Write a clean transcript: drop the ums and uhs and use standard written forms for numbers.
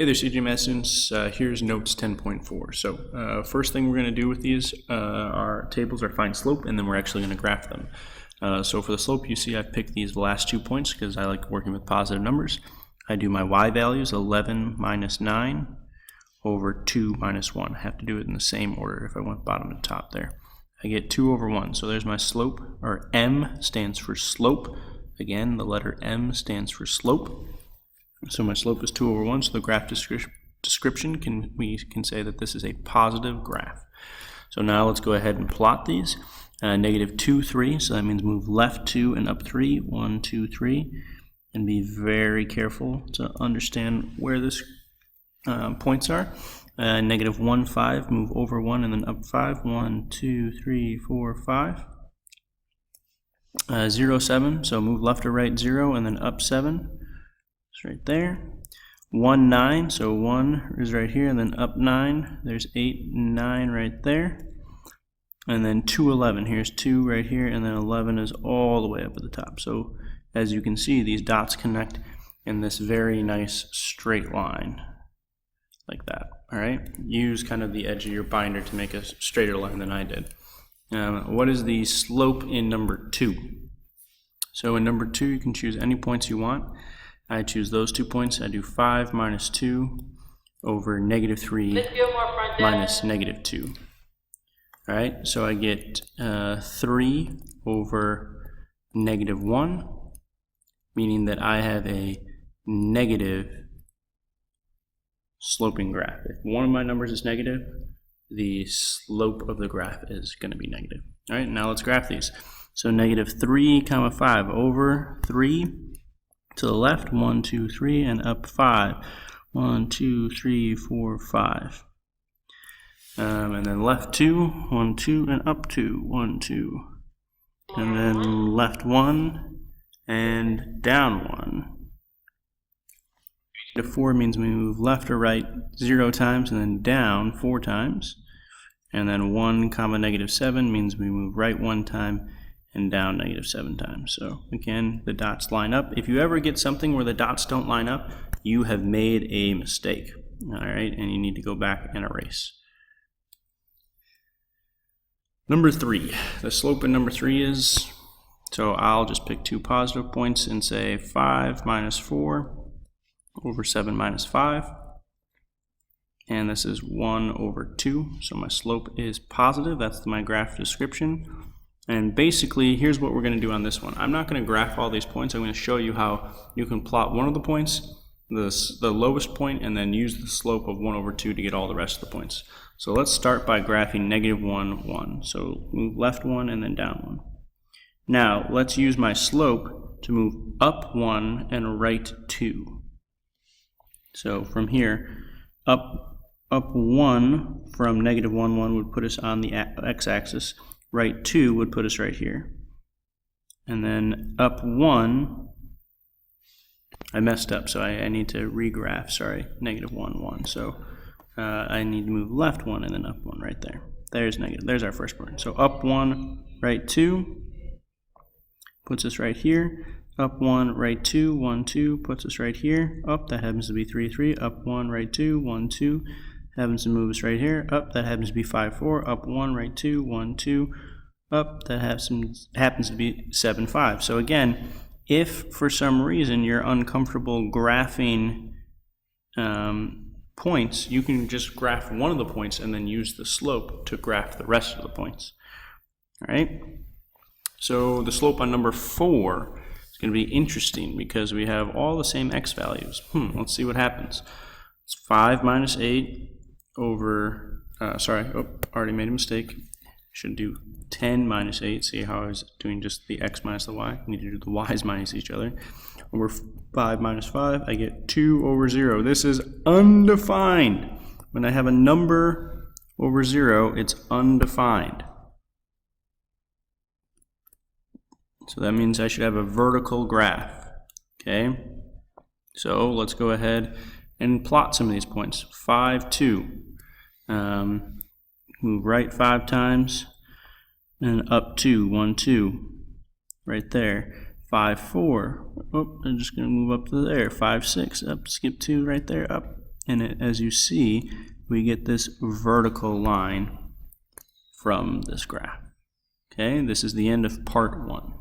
Hey there, CGMS students. Here's notes 10.4. So first thing we're going to do with these our tables are find slope, and then we're actually going to graph them. So for the slope, you see I've picked these last 2 points because I like working with positive numbers. I do my y values, 11 minus 9 over 2 minus 1. I have to do it in the same order if I went bottom to top there. I get 2 over 1. So there's my slope, or M stands for slope. Again, the letter M stands for slope. So my slope is 2 over 1, so the graph description we can say that this is a positive graph. So now let's go ahead and plot these. Negative 2, 3, so that means move left 2 and up 3, 1, 2, 3, and be very careful to understand where this points are. Negative 1, 5, move over 1 and then up 5, 1, 2, 3, 4, 5. 0, 7, so move left or right 0 and then up 7. It's right there. 1, 9, so 1 is right here, and then up 9. There's 8, 9 right there. And then 2, 11. Here's 2 right here, and then 11 is all the way up at the top. So as you can see, these dots connect in this very nice straight line, like that. All right. Use kind of the edge of your binder to make a straighter line than I did. What is the slope in number 2? So in number 2, you can choose any points you want. I choose those 2 points. I do 5 minus 2 over negative 3 minus negative 2. All right, so I get 3 over negative 1, meaning that I have a negative sloping graph. If one of my numbers is negative, the slope of the graph is going to be negative. All right, now let's graph these. So negative 3 comma 5 over 3. To the left, 1, 2, 3, and up 5. 1, 2, 3, 4, 5. And then left 2, 1, 2, and up 2, 1, 2. And then left 1, and down 1. The 4 means we move left or right 0 times, and then down 4 times. And then 1 comma negative 7 means we move right 1 time, and down negative 7 times. So again, the dots line up. If you ever get something where the dots don't line up, you have made a mistake. All right, and you need to go back and erase. Number 3, the slope in number 3 is, so I'll just pick 2 positive points and say 5 minus 4 over 7 minus 5. And this is 1 over 2, so my slope is positive. That's my graph description. And basically, here's what we're going to do on this one. I'm not going to graph all these points. I'm going to show you how you can plot one of the points, the lowest point, and then use the slope of 1 over 2 to get all the rest of the points. So let's start by graphing negative 1, 1. So move left 1 and then down 1. Now, let's use my slope to move up 1 and right 2. So from here, up 1 from negative 1, 1 would put us on the x-axis. Right 2 would put us right here. And then up 1, I messed up, so I need to regraph, sorry, negative 1, 1. So I need to move left 1 and then up 1 right there. There's negative, there's our first point. So up 1, right 2, puts us right here. Up 1, right 2, 1, 2, puts us right here. Up, that happens to be 3, 3. Up 1, right 2, 1, 2. Happens to move us right here. Up, that happens to be 5, 4. Up 1, right 2, 1, 2. Up, that happens to be 7, 5. So again, if for some reason you're uncomfortable graphing points, you can just graph one of the points and then use the slope to graph the rest of the points. All right? So the slope on number 4 is going to be interesting because we have all the same x values. Let's see what happens. It's 5 minus 8 over, already made a mistake. Should do 10 minus 8. See how I was doing just the x minus the y? I need to do the y's minus each other. Over 5 minus 5, I get 2 over 0. This is undefined. When I have a number over 0, it's undefined. So that means I should have a vertical graph. Okay? So let's go ahead and plot some of these points. 5, 2. Move right 5 times, and up 2, 1, 2, right there. 5, 4. Oh, I'm just going to move up to there. 5, 6. Up, skip 2 right there. Up, And as you see, we get this vertical line from this graph. Okay, this is the end of part 1.